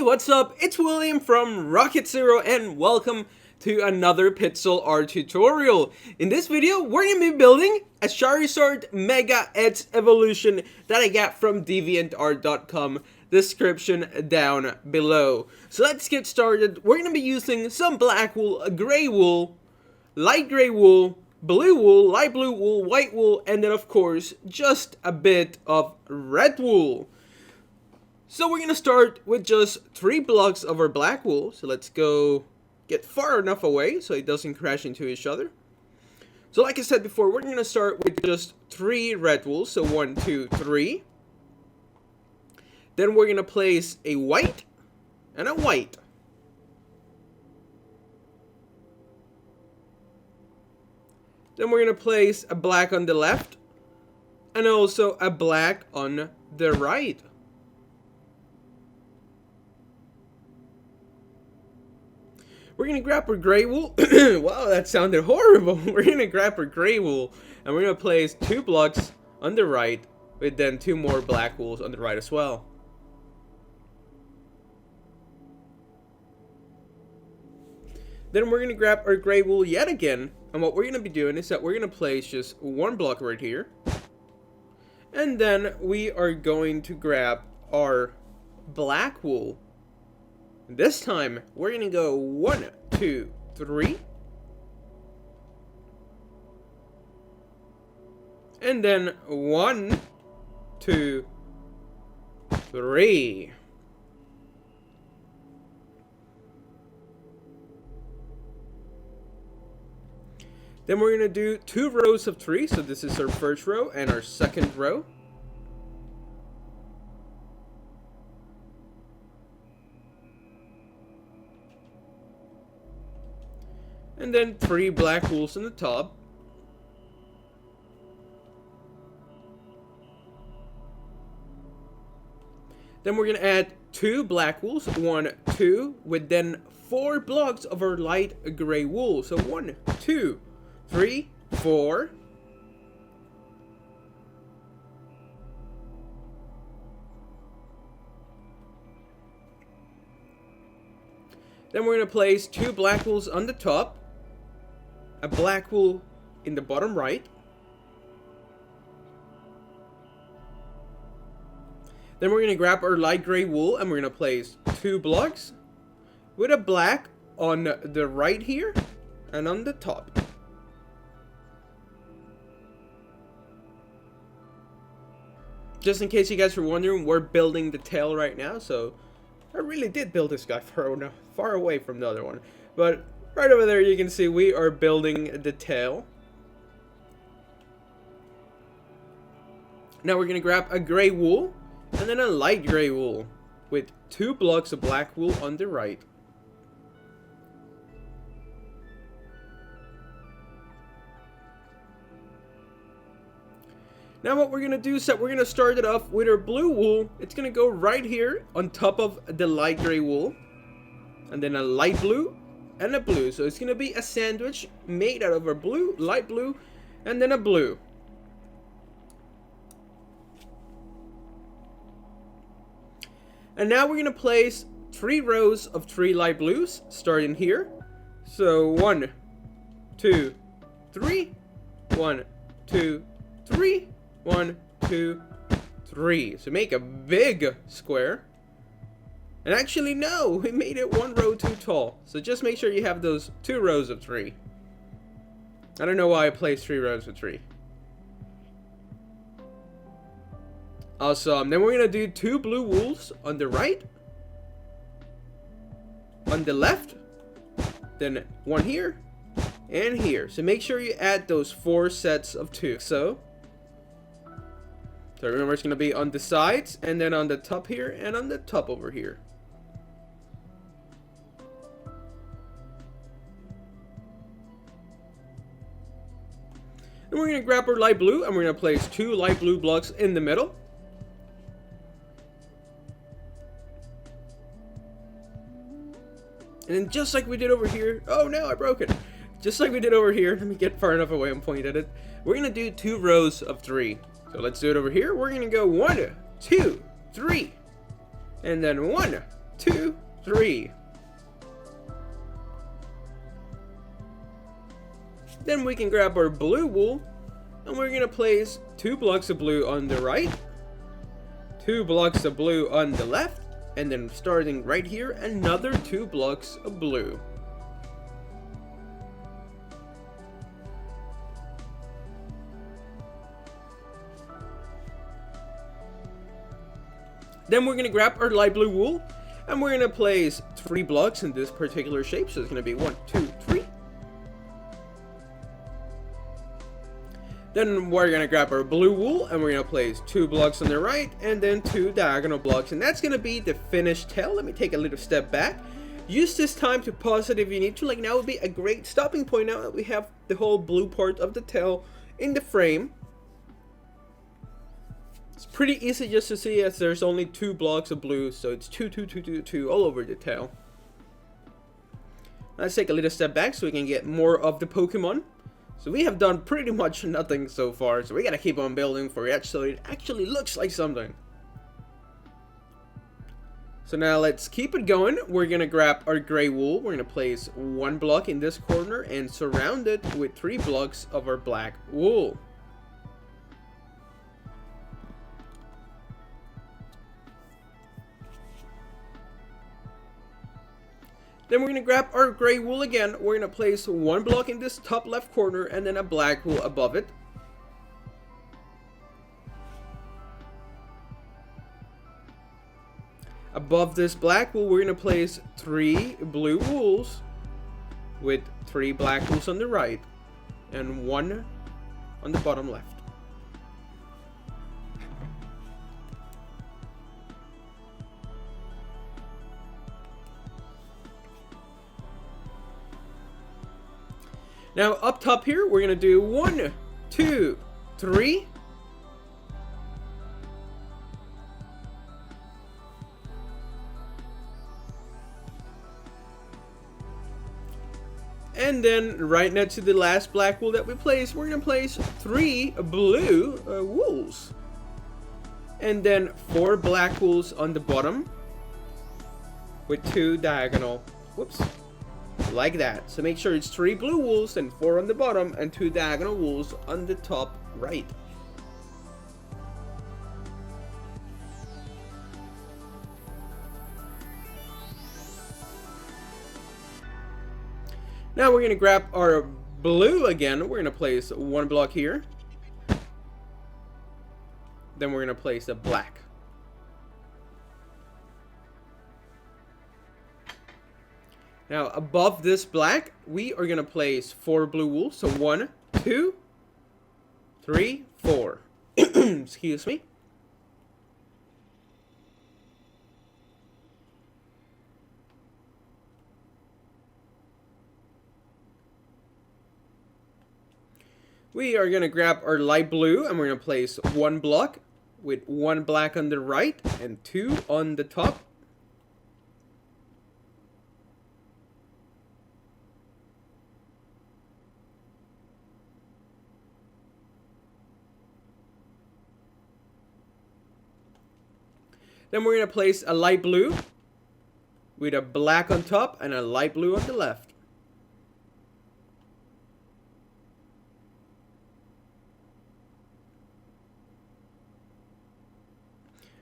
What's up? It's William from Rocket Zero and welcome to another Pixel Art tutorial. In this video, we're going to be building a Charizard Mega Edge Evolution that I got from DeviantArt.com. Description down below. So let's get started. We're going to be using some black wool, gray wool, light gray wool, blue wool, light blue wool, white wool, and then of course, just a bit of red wool. So we're going to start with just 3 blocks of our black wool. So let's go get far enough away so it doesn't crash into each other. So like I said before, we're going to start with just 3 red wool. So 1, 2, 3. Then we're going to place a white and a white. Then we're going to place a black on the left and also a black on the right. We're going to grab our gray wool. Wow, that sounded horrible. We're going to grab our gray wool and we're going to place 2 blocks on the right with then 2 more black wools on the right as well. Then we're going to grab our gray wool yet again. And what we're going to be doing is that we're going to place just 1 block right here. And then we are going to grab our black wool. This time, we're going to go 1, 2, 3. And then 1, 2, 3. Then we're going to do 2 rows of 3. So this is our first row and our second row. And then 3 black wools on the top. Then we're going to add 2 black wools. 1, 2. With then 4 blocks of our light gray wool. So 1, 2, 3, 4. Then we're going to place 2 black wools on the top. A black wool in the bottom right. Then we're going to grab our light gray wool and we're going to place 2 blocks with a black on the right here and on the top. Just in case you guys were wondering, we're building the tail right now, so I really did build this guy far away from the other one. But right over there you can see we are building the tail. Now we're going to grab a gray wool and then a light gray wool with 2 blocks of black wool on the right. Now what we're going to do is that we're going to start it off with our blue wool. It's going to go right here on top of the light gray wool. And then a light blue and a blue. So it's going to be a sandwich made out of a blue, light blue, and then a blue. And now we're going to place 3 rows of 3 light blues starting here. So 1, 2, 3. 1, 2, 3. 1, 2, 3. So make a big square. And actually, no, we made it 1 row too tall. So just make sure you have those 2 rows of 3. I don't know why I placed 3 rows of 3. Awesome. Then we're going to do 2 blue wools on the right. On the left. Then 1 here. And here. So make sure you add those 4 sets of 2. So remember, it's going to be on the sides, and then on the top here, and on the top over here. And we're going to grab our light blue, and we're going to place 2 light blue blocks in the middle. And then just like we did over here, oh no, I broke it. Just like we did over here, let me get far enough away and point at it. We're going to do 2 rows of 3. So let's do it over here. We're going to go 1, 2, 3. And then 1, 2, 3. Then we can grab our blue wool, and we're gonna place 2 blocks of blue on the right, 2 blocks of blue on the left, and then starting right here, another 2 blocks of blue. Then we're gonna grab our light blue wool, and we're gonna place 3 blocks in this particular shape. So it's gonna be 1, 2, 3. Then we're gonna grab our blue wool, and we're gonna place 2 blocks on the right, and then 2 diagonal blocks, and that's gonna be the finished tail. Let me take a little step back. Use this time to pause it if you need to. Like, now would be a great stopping point now that we have the whole blue part of the tail in the frame. It's pretty easy just to see, as there's only 2 blocks of blue, so it's 2, 2, 2, 2, 2 all over the tail. Let's take a little step back so we can get more of the Pokemon. So we have done pretty much nothing so far, so we gotta keep on building for it so it actually looks like something. So now let's keep it going. We're gonna grab our gray wool. We're gonna place 1 block in this corner and surround it with 3 blocks of our black wool. Then we're going to grab our gray wool again. We're going to place 1 block in this top left corner and then a black wool above it. Above this black wool, we're going to place 3 blue wools with 3 black wools on the right and 1 on the bottom left. Now up top here, we're gonna do 1, 2, 3. And then right next to the last black wool that we placed, we're gonna place 3 blue wools. And then 4 black wools on the bottom with 2 diagonal, whoops, like that. So make sure it's 3 blue wools and 4 on the bottom and 2 diagonal wools on the top right. Now we're going to grab our blue again. We're going to place 1 block here. Then we're going to place a black. Now above this black, we are going to place 4 blue wool. So 1, 2, 3, 4. Excuse me. We are going to grab our light blue and we're going to place 1 block with 1 black on the right and 2 on the top. Then we're going to place a light blue with a black on top and a light blue on the left.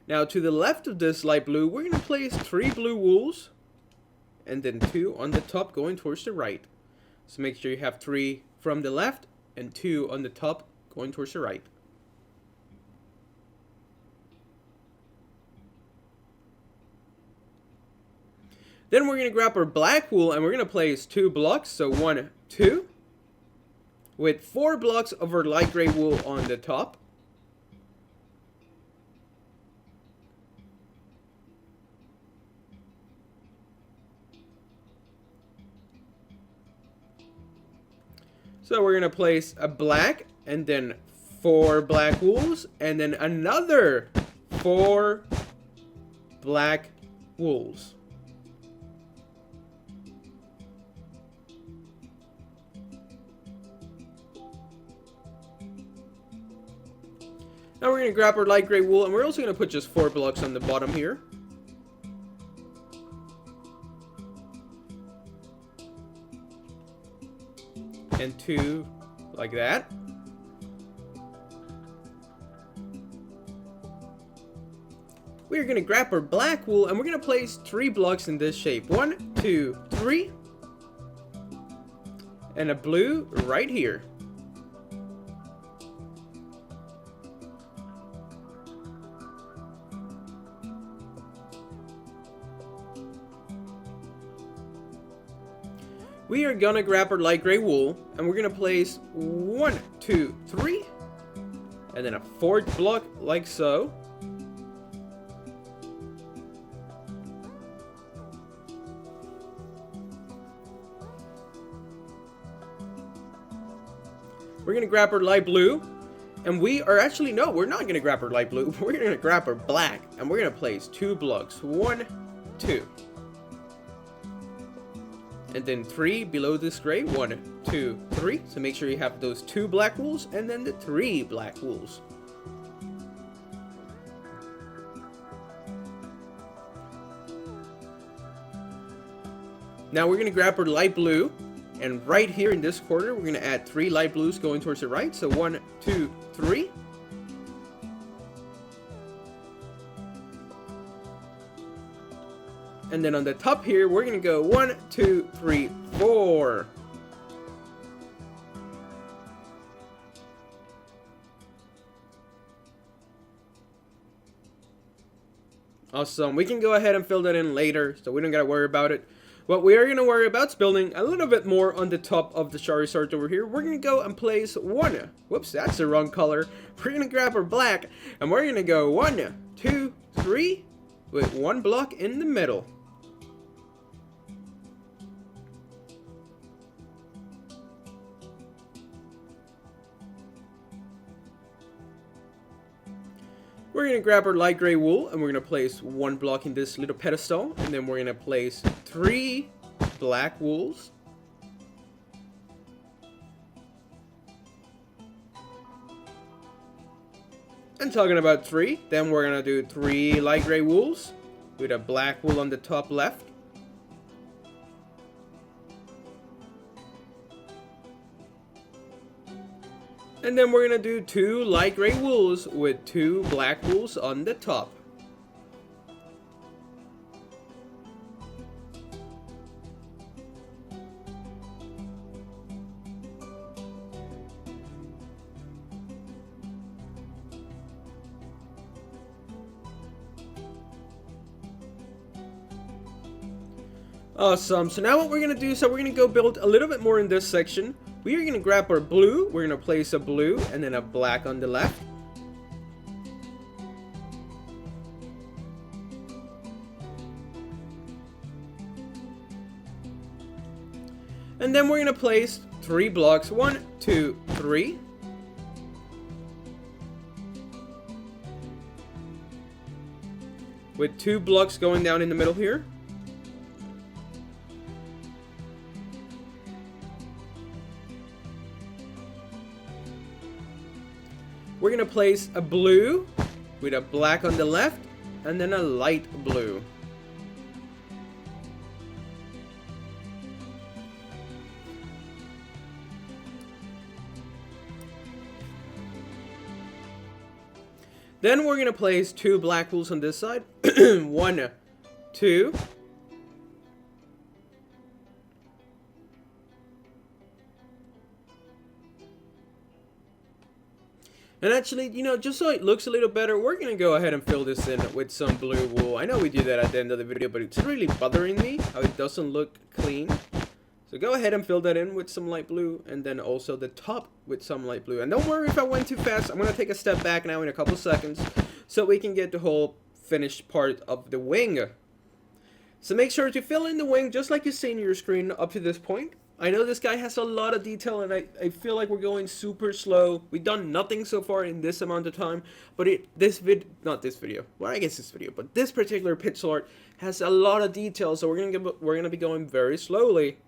Now to the left of this light blue, we're going to place 3 blue wools and then 2 on the top going towards the right. So make sure you have 3 from the left and 2 on the top going towards the right. Then we're going to grab our black wool and we're going to place 2 blocks. So 1, 2 with 4 blocks of our light gray wool on the top. So we're going to place a black and then 4 black wools and then another 4 black wools. Now we're going to grab our light gray wool and we're also going to put just 4 blocks on the bottom here. and 2 like that. We're gonna grab our black wool and we're gonna place 3 blocks in this shape. 1, 2, 3. And a blue right here. We are gonna grab our light gray wool and we're gonna place 1, 2, 3, and then a 4th block like so. We're gonna grab our light blue, and we are actually, no, we're not gonna grab our light blue. We're gonna grab our black, and we're gonna place 2 blocks. 1, 2. And then 3 below this gray. 1, 2, 3. So make sure you have those 2 black wools and then the 3 black wools. Now we're going to grab our light blue, and right here in this corner we're going to add 3 light blues going towards the right. So 1, 2, 3. And then on the top here, we're going to go 1, 2, 3, 4. Awesome. We can go ahead and fill that in later, so we don't got to worry about it. What we are going to worry about is building a little bit more on the top of the Charizard over here. We're going to go and place 1. Whoops, that's the wrong color. We're going to grab our black, and we're going to go 1, 2, 3, with 1 block in the middle. We're going to grab our light gray wool and we're going to place 1 block in this little pedestal, and then we're going to place 3 black wools. And talking about 3, then we're going to do 3 light gray wools with a black wool on the top left. And then we're going to do 2 light gray wools with 2 black wools on the top. Awesome. So now what we're going to do, so we're going to go build a little bit more in this section. We are going to grab our blue, we're going to place a blue and then a black on the left. And then we're going to place 3 blocks, 1, 2, 3. With 2 blocks going down in the middle here. We're going to place a blue with a black on the left and then a light blue. Then we're going to place 2 black wools on this side. 1, 2. And actually, you know, just so it looks a little better, we're going to go ahead and fill this in with some blue wool. I know we do that at the end of the video, but it's really bothering me how it doesn't look clean. So go ahead and fill that in with some light blue, and then also the top with some light blue. And don't worry if I went too fast. I'm going to take a step back now in a couple seconds so we can get the whole finished part of the wing. So make sure to fill in the wing just like you see in your screen up to this point. I know this guy has a lot of detail, and I feel like we're going super slow. We've done nothing so far in this amount of time, but this particular pixel art has a lot of detail, so we're gonna be going very slowly,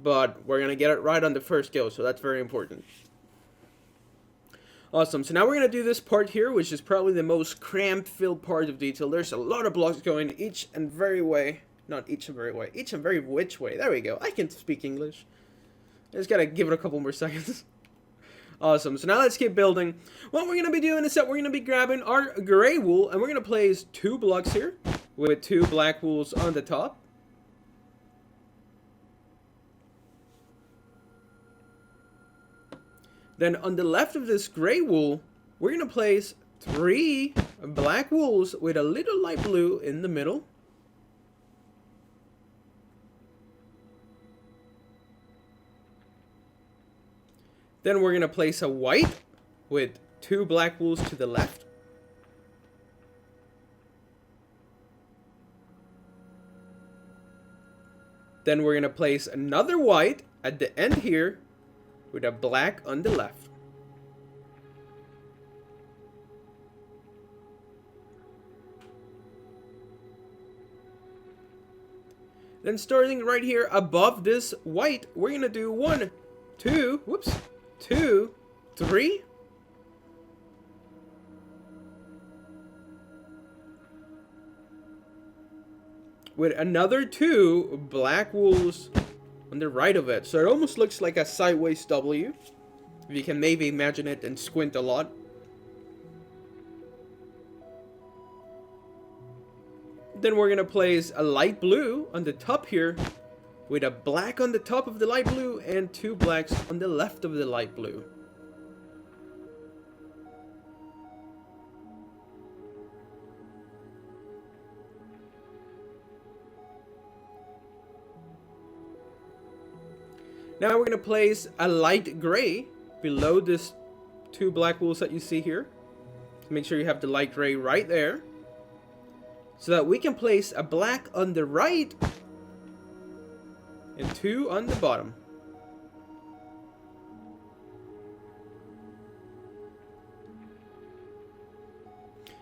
but we're gonna get it right on the first go, so that's very important. Awesome. So now we're gonna do this part here, which is probably the most cramped filled part of detail. There's a lot of blocks going each and very way. Not each and very way. Each and very which way. There we go. I can speak English. Just gotta give it a couple more seconds. Awesome. So now let's keep building. What we're going to be doing is that we're going to be grabbing our gray wool, and we're going to place 2 blocks here with 2 black wools on the top. Then on the left of this gray wool, we're going to place 3 black wools with a little light blue in the middle. Then we're going to place a white with 2 black wools to the left. Then we're going to place another white at the end here with a black on the left. Then starting right here above this white, we're going to do 1, 2, 2, 3. With another 2 black wools on the right of it. So it almost looks like a sideways W. If you can maybe imagine it and squint a lot. Then we're going to place a light blue on the top here with a black on the top of the light blue and 2 blacks on the left of the light blue. Now we're going to place a light gray below this 2 black wools that you see here. Make sure you have the light gray right there, so that we can place a black on the right and 2 on the bottom.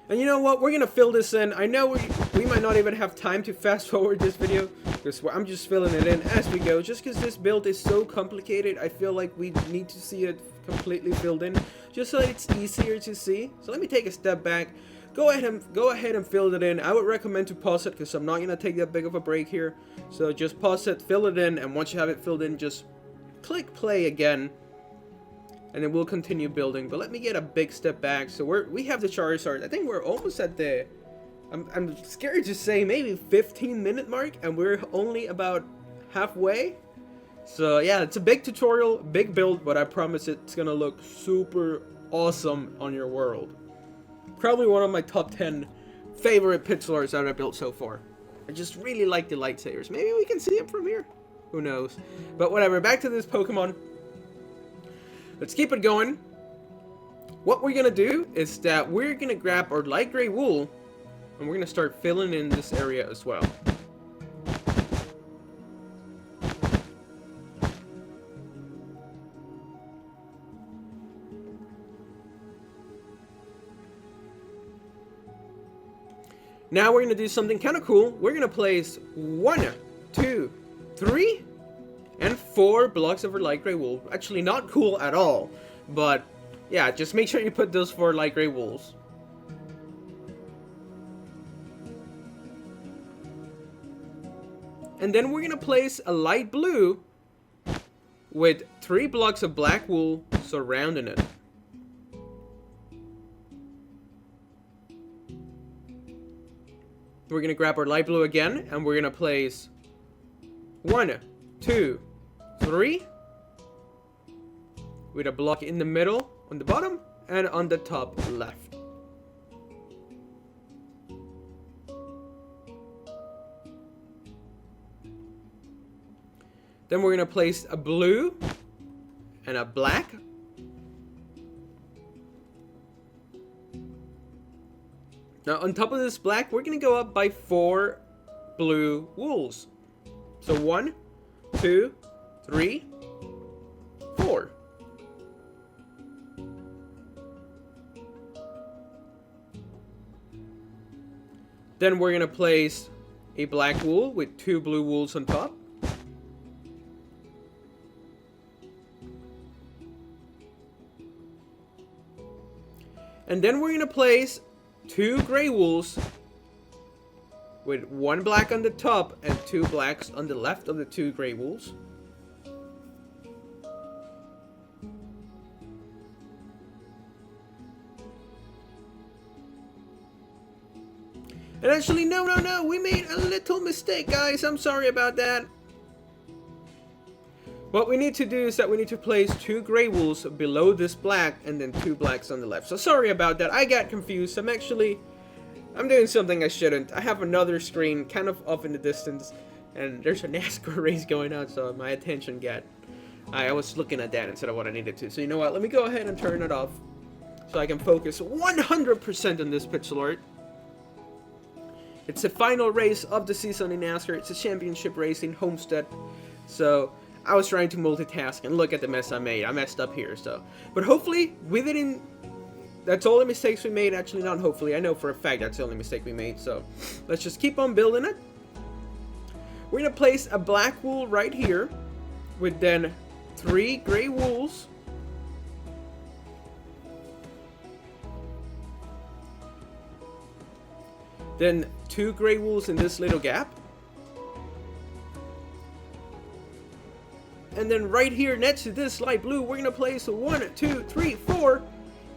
And you know what? We're going to fill this in. I know we might not even have time to fast forward this video, because I'm just filling it in as we go. Just because this build is so complicated, I feel like we need to see it completely filled in, just so that it's easier to see. So let me take a step back. Go ahead and fill it in. I would recommend to pause it, because I'm not going to take that big of a break here. So just pause it, fill it in, and once you have it filled in, just click play again. And then we'll continue building. But let me get a big step back. So we have the Charizard. I think we're almost at the, I'm scared to say, maybe 15-minute mark. And we're only about halfway. So yeah, it's a big tutorial, big build. But I promise it's going to look super awesome on your world. Probably one of my top 10 favorite pixel arts that I've built so far. I just really like the lightsabers. Maybe we can see it from here. Who knows? But whatever, back to this Pokemon. Let's keep it going. What we're going to do is that we're going to grab our light gray wool, and we're going to start filling in this area as well. Now we're going to do something kind of cool. We're going to place 1, 2, 3, and 4 blocks of our light gray wool. Actually, not cool at all. But, yeah, just make sure you put those 4 light gray wools. And then we're going to place a light blue with 3 blocks of black wool surrounding it. We're going to grab our light blue again, and we're going to place 1, 2, 3 with a block in the middle on the bottom and on the top left. Then we're going to place a blue and a black. Now on top of this black, we're going to go up by 4 blue wools. So 1, 2, 3, 4. Then we're going to place a black wool with 2 blue wools on top. And then we're going to place 2 gray wools with 1 black on the top and 2 blacks on the left of the 2 gray wools. And actually, no, we made a little mistake, guys. I'm sorry about that. What we need to do is that we need to place 2 gray wools below this black and then 2 blacks on the left. So sorry about that. I got confused. I'm doing something I shouldn't. I have another screen kind of off in the distance and there's a NASCAR race going on, so my attention I was looking at that instead of what I needed to. So you know what? Let me go ahead and turn it off so I can focus 100% on this pixel art. It's the final race of the season in NASCAR. It's a championship race in Homestead. So I was trying to multitask and look at the mess I made. I messed up here, so. But hopefully, we didn't. That's all the mistakes we made. Actually, not hopefully. I know for a fact that's the only mistake we made. So let's just keep on building it. We're going to place a black wool right here with then 3 gray wools. Then 2 gray wools in this little gap. And then right here next to this light blue, we're going to place 1, 2, 3, 4.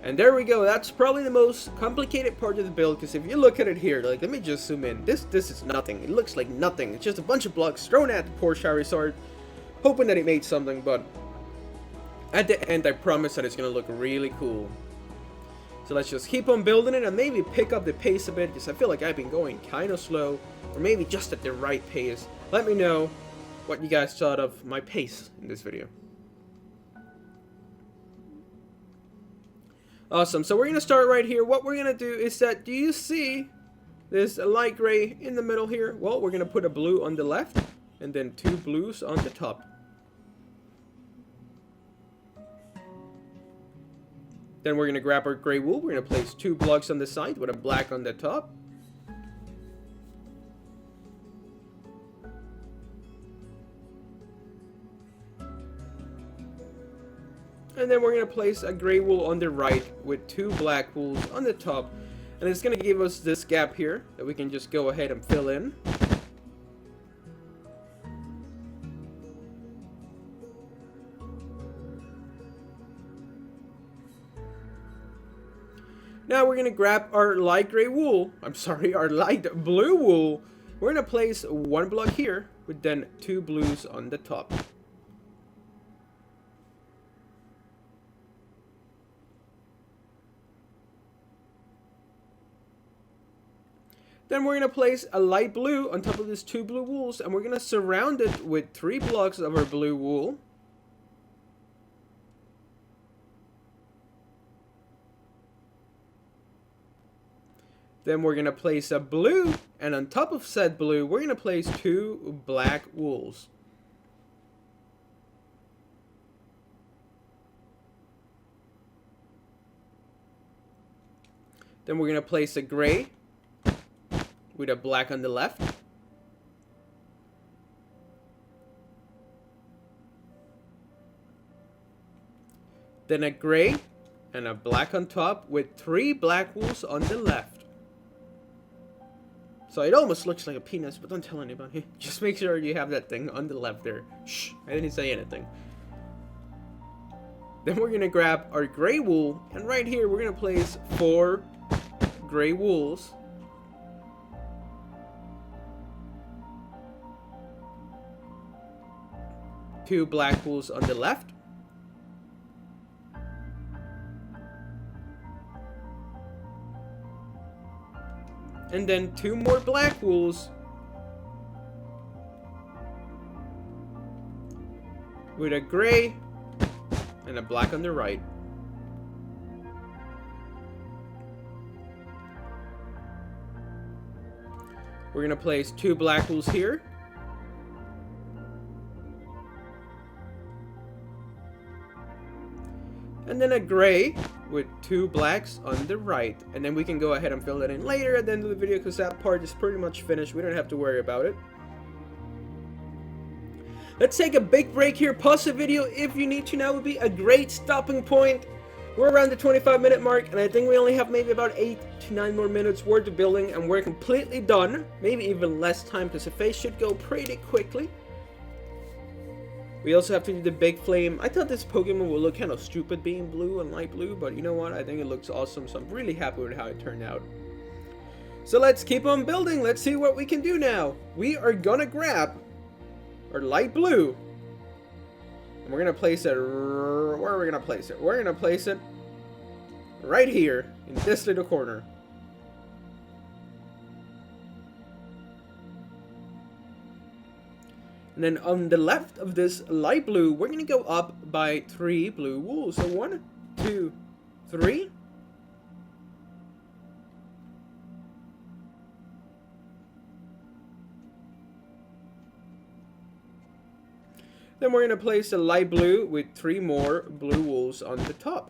And there we go. That's probably the most complicated part of the build. Because if you look at it here, like, let me just zoom in. This is nothing. It looks like nothing. It's just a bunch of blocks thrown at the poor Charizard. Hoping that it made something. But at the end, I promise that it's going to look really cool. So let's just keep on building it and maybe pick up the pace a bit. Because I feel like I've been going kind of slow. Or maybe just at the right pace. Let me know what you guys thought of my pace in this video. Awesome, so we're going to start right here. What we're going to do is that, do you see this light gray in the middle here? Well, we're going to put a blue on the left and then 2 blues on the top. Then we're going to grab our gray wool. We're going to place 2 blocks on the side with a black on the top. And then we're going to place a gray wool on the right with 2 black wools on the top. And it's going to give us this gap here that we can just go ahead and fill in. Now we're going to grab our light gray wool. I'm sorry, our light blue wool. We're going to place 1 block here with then 2 blues on the top. Then we're going to place a light blue on top of these 2 blue wools, and we're going to surround it with 3 blocks of our blue wool. Then we're going to place a blue, and on top of said blue, we're going to place 2 black wools. Then we're going to place a gray with a black on the left. Then a gray and a black on top with 3 black wools on the left. So it almost looks like a penis, but don't tell anybody. Just make sure you have that thing on the left there. Shh, I didn't say anything. Then we're going to grab our gray wool, and right here we're going to place 4 gray wools. Two black wools on the left. And then 2 more black wools with a gray and a black on the right. We're going to place 2 black wools here. And then a gray with 2 blacks on the right. And then we can go ahead and fill that in later at the end of the video, because that part is pretty much finished. We don't have to worry about it. Let's take a big break here. Pause the video if you need to. Now would be a great stopping point. We're around the 25-minute mark, and I think we only have maybe about 8 to 9 more minutes worth of building, and we're completely done. Maybe even less time, because the phase should go pretty quickly. We also have to do the big flame. I thought this Pokemon would look kind of stupid being blue and light blue, but you know what? I think it looks awesome, so I'm really happy with how it turned out. So let's keep on building. Let's see what we can do now. We are gonna grab our light blue. And we're gonna place it, where are we gonna place it? We're gonna place it right here in this little corner. And then on the left of this light blue, we're gonna go up by 3 blue wool. So 1, 2, 3. Then we're going to place a light blue with 3 more blue wools on the top.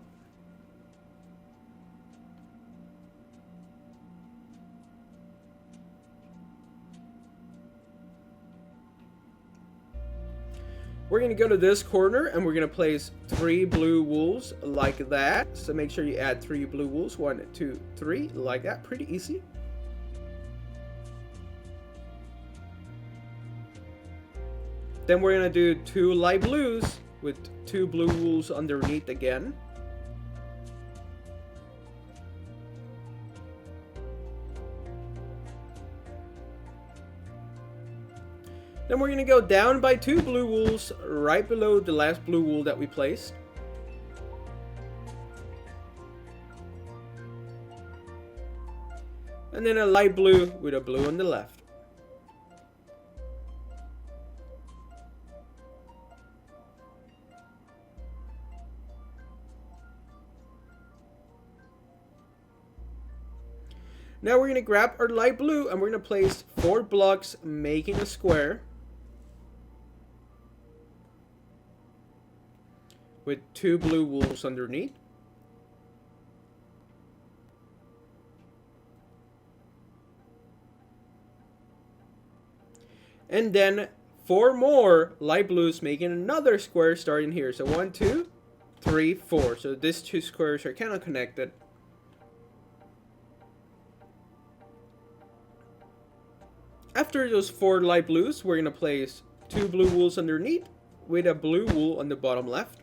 We're going to go to this corner and we're going to place 3 blue wools like that. So make sure you add 3 blue wools. 1, 2, 3, like that. Pretty easy. Then we're gonna do 2 light blues with 2 blue wools underneath again. Then we're gonna go down by 2 blue wools right below the last blue wool that we placed. And then a light blue with a blue on the left. Now we're going to grab our light blue and we're going to place 4 blocks making a square with 2 blue wools underneath. And then 4 more light blues making another square starting here. So 1, 2, 3, 4. So these 2 squares are kind of connected. After those 4 light blues, we're going to place 2 blue wools underneath with a blue wool on the bottom left.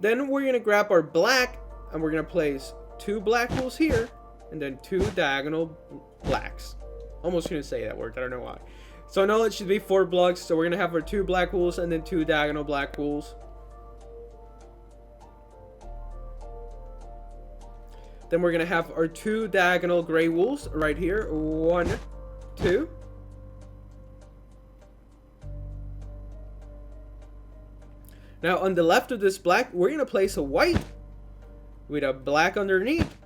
Then we're going to grab our black and we're going to place 2 black wools here and then 2 diagonal blacks. Almost going to say that word, I don't know why. So now it should be 4 blocks. So we're going to have our 2 black wools and then 2 diagonal black wools. Then we're going to have our 2 diagonal gray wools right here. 1, 2. Now on the left of this black, we're going to place a white with a black underneath.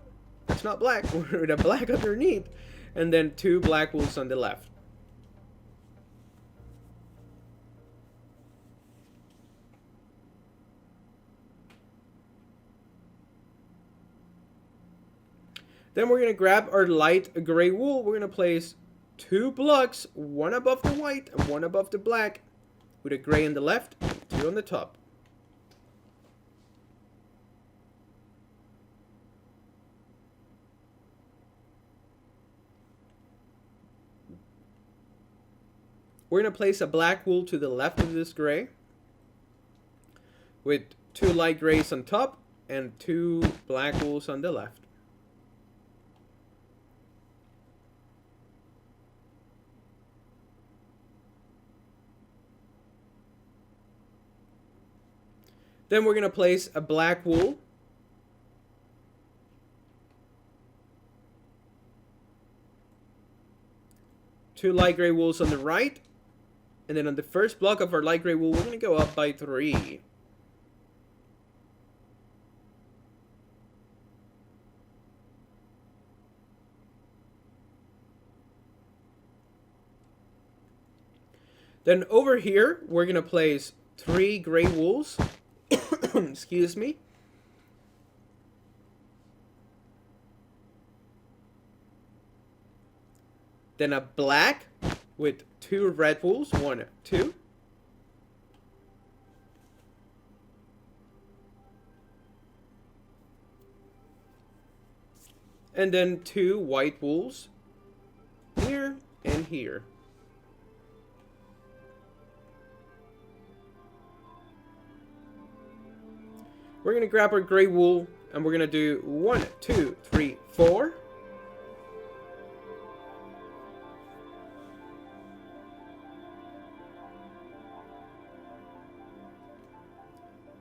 It's not black, with a black underneath. And then 2 black wools on the left. Then we're going to grab our light gray wool. We're going to place 2 blocks, 1 above the white and 1 above the black, with a gray on the left, 2 on the top. We're going to place a black wool to the left of this gray, with 2 light grays on top and 2 black wools on the left. Then we're going to place a black wool. Two light gray wools on the right. And then on the first block of our light gray wool, we're going to go up by 3. Then over here, we're going to place 3 gray wools. Excuse me. Then a black with 2 red wools. 1, 2. And then 2 white wools here and here. We're gonna grab our gray wool and we're gonna do 1, 2, 3, 4.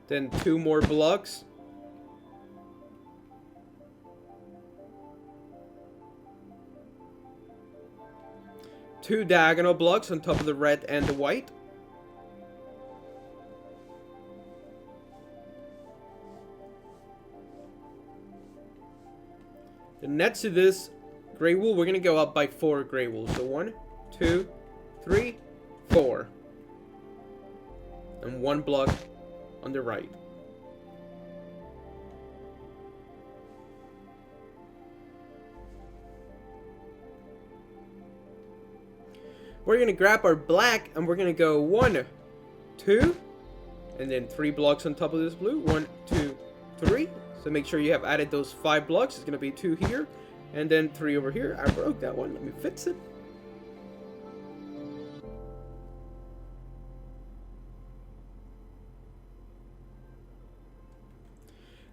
Then 2 more blocks. Two diagonal blocks on top of the red and the white. Then next to this gray wool, we're gonna go up by 4 gray wool. So 1, 2, 3, 4. And 1 block on the right. We're gonna grab our black and we're gonna go 1, 2, and then 3 blocks on top of this blue. 1, 2, 3. So make sure you have added those 5 blocks. It's gonna be 2 here, and then 3 over here. I broke that one. Let me fix it.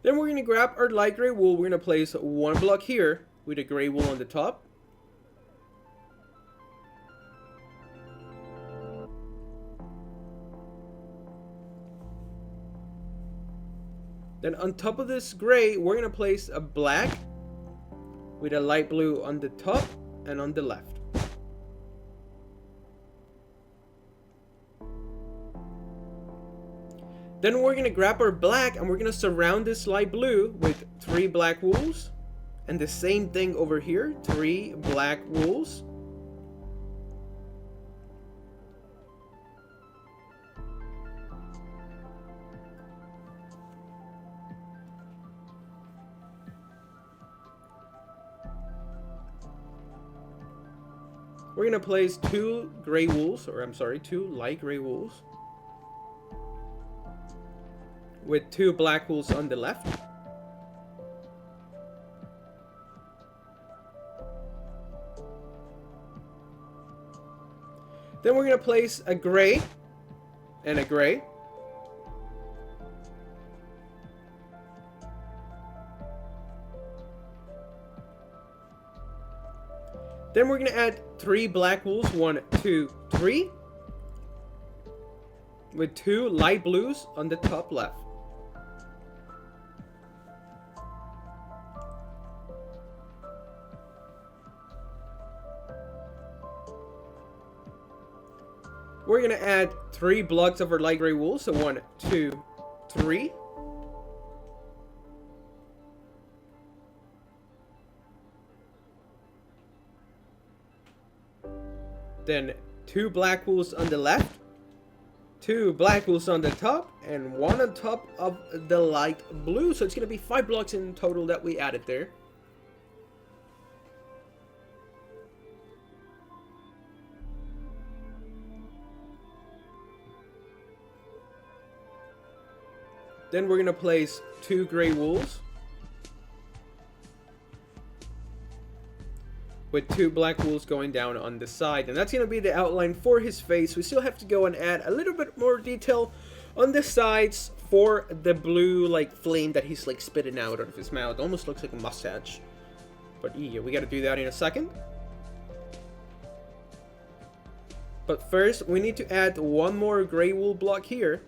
Then we're gonna grab our light gray wool. We're gonna place 1 block here with a gray wool on the top. Then on top of this gray, we're gonna place a black with a light blue on the top and on the left. Then we're gonna grab our black and we're gonna surround this light blue with 3 black wools. And the same thing over here, 3 black wools. We're gonna place 2 gray wools, or I'm sorry, 2 light gray wools with 2 black wools on the left. Then we're gonna place a gray and a gray. Then we're going to add 3 black wools, 1, 2, 3, with 2 light blues on the top left. We're going to add 3 blocks of our light gray wool, so 1, 2, 3. Then 2 black wools on the left, 2 black wools on the top, and 1 on top of the light blue. So it's going to be 5 blocks in total that we added there. Then we're going to place 2 gray wools with 2 black wools going down on the side, and that's going to be the outline for his face. We still have to go and add a little bit more detail on the sides for the blue like flame that he's like spitting out of his mouth. Almost looks like a mustache, but yeah, we got to do that in a second. But first we need to add 1 more gray wool block here,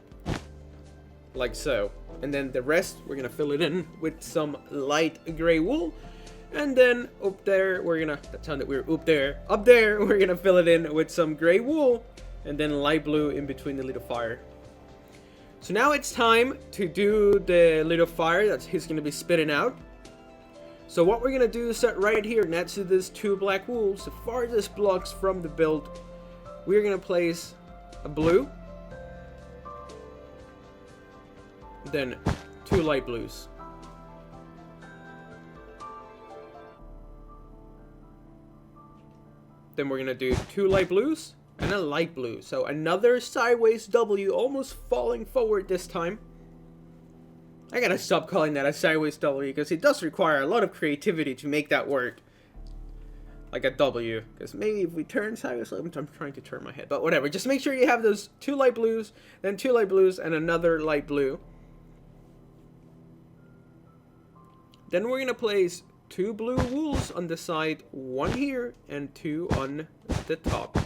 like so, and then the rest we're gonna fill it in with some light gray wool. And then up there, we're gonna, that sounded weird, up there, we're gonna fill it in with some gray wool, and then light blue in between the little fire. So now it's time to do the little fire that he's gonna be spitting out. So what we're gonna do is set right here next to this 2 black wools, the farthest blocks from the build. We're gonna place a blue, then 2 light blues. Then we're gonna do 2 light blues and a light blue. So another sideways W, almost falling forward this time. I gotta stop calling that a sideways W because it does require a lot of creativity to make that work. Like a W. Because maybe if we turn sideways, I'm trying to turn my head, but whatever. Just make sure you have those 2 light blues, then 2 light blues, and another light blue. Then we're gonna place 2 blue wools on the side, 1 here and 2 on the top.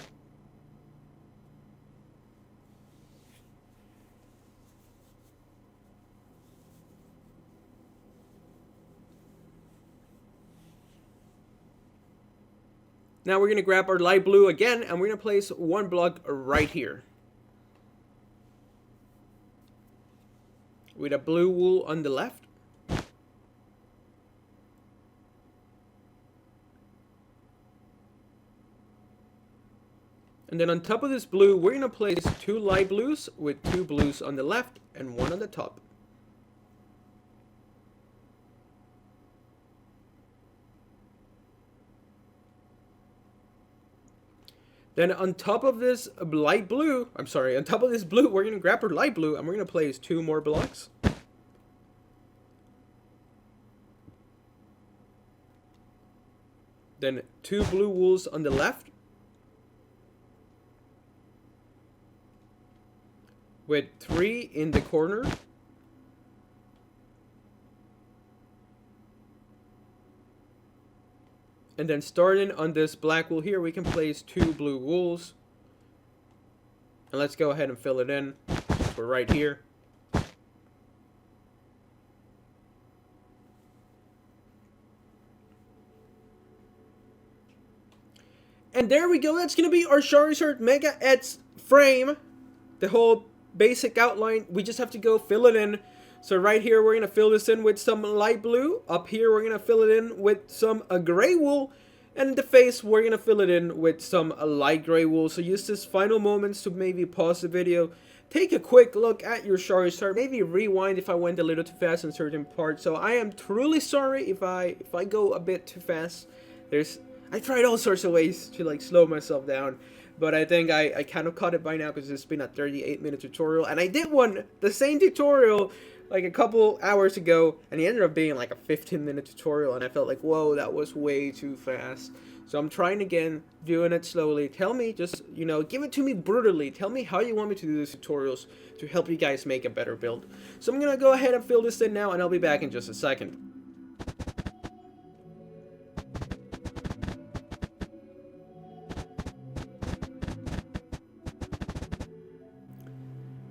Now we're gonna grab our light blue again, and we're gonna place 1 block right here, with a blue wool on the left. And then on top of this blue, we're gonna place 2 light blues with 2 blues on the left and 1 on the top. Then on top of this light blue, on top of this blue, we're gonna grab our light blue and we're gonna place 2 more blocks. Then 2 blue wools on the left, with 3 in the corner. And then starting on this black wool here, we can place 2 blue wools. And let's go ahead and fill it in. We're right here. And there we go. That's going to be our Charizard Mega Eds frame. The whole basic outline. We just have to go fill it in. So right here, we're going to fill this in with some light blue. Up here, we're going to fill it in with some gray wool. And the face, we're going to fill it in with some light gray wool. So use this final moments to maybe pause the video. Take a quick look at your Charizard. Maybe rewind if I went a little too fast in certain parts. So I am truly sorry if I go a bit too fast. I tried all sorts of ways to like slow myself down. But I think I kind of caught it by now because it's been a 38-minute tutorial. And I did the same tutorial like a couple hours ago, and it ended up being like a 15-minute tutorial, and I felt like, whoa, that was way too fast. So I'm trying again, doing it slowly. Tell me, just, you know, give it to me brutally. Tell me how you want me to do these tutorials to help you guys make a better build. So I'm going to go ahead and fill this in now, and I'll be back in just a second.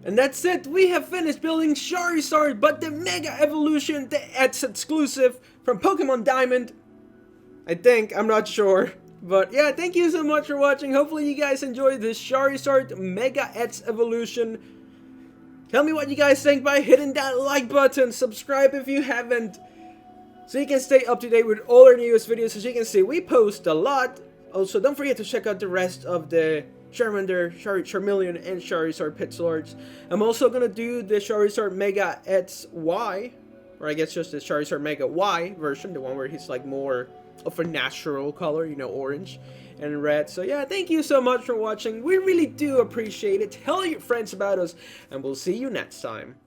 And that's it, we have finished building Charizard, but the Mega Evolution, it's exclusive from Pokemon Diamond. I think, I'm not sure. But yeah, thank you so much for watching. Hopefully you guys enjoyed this Charizard Mega Evolution. Tell me what you guys think by hitting that like button. Subscribe if you haven't, so you can stay up to date with all our newest videos. As you can see, we post a lot. Also, don't forget to check out the rest of the Charmander, Charmeleon, and Charizard Pixel Arts. I'm also gonna do the Charizard Mega X Y, or I guess just the Charizard Mega Y version, the one where he's like more of a natural color, you know, orange and red. So yeah, thank you so much for watching. We really do appreciate it. Tell your friends about us, and we'll see you next time.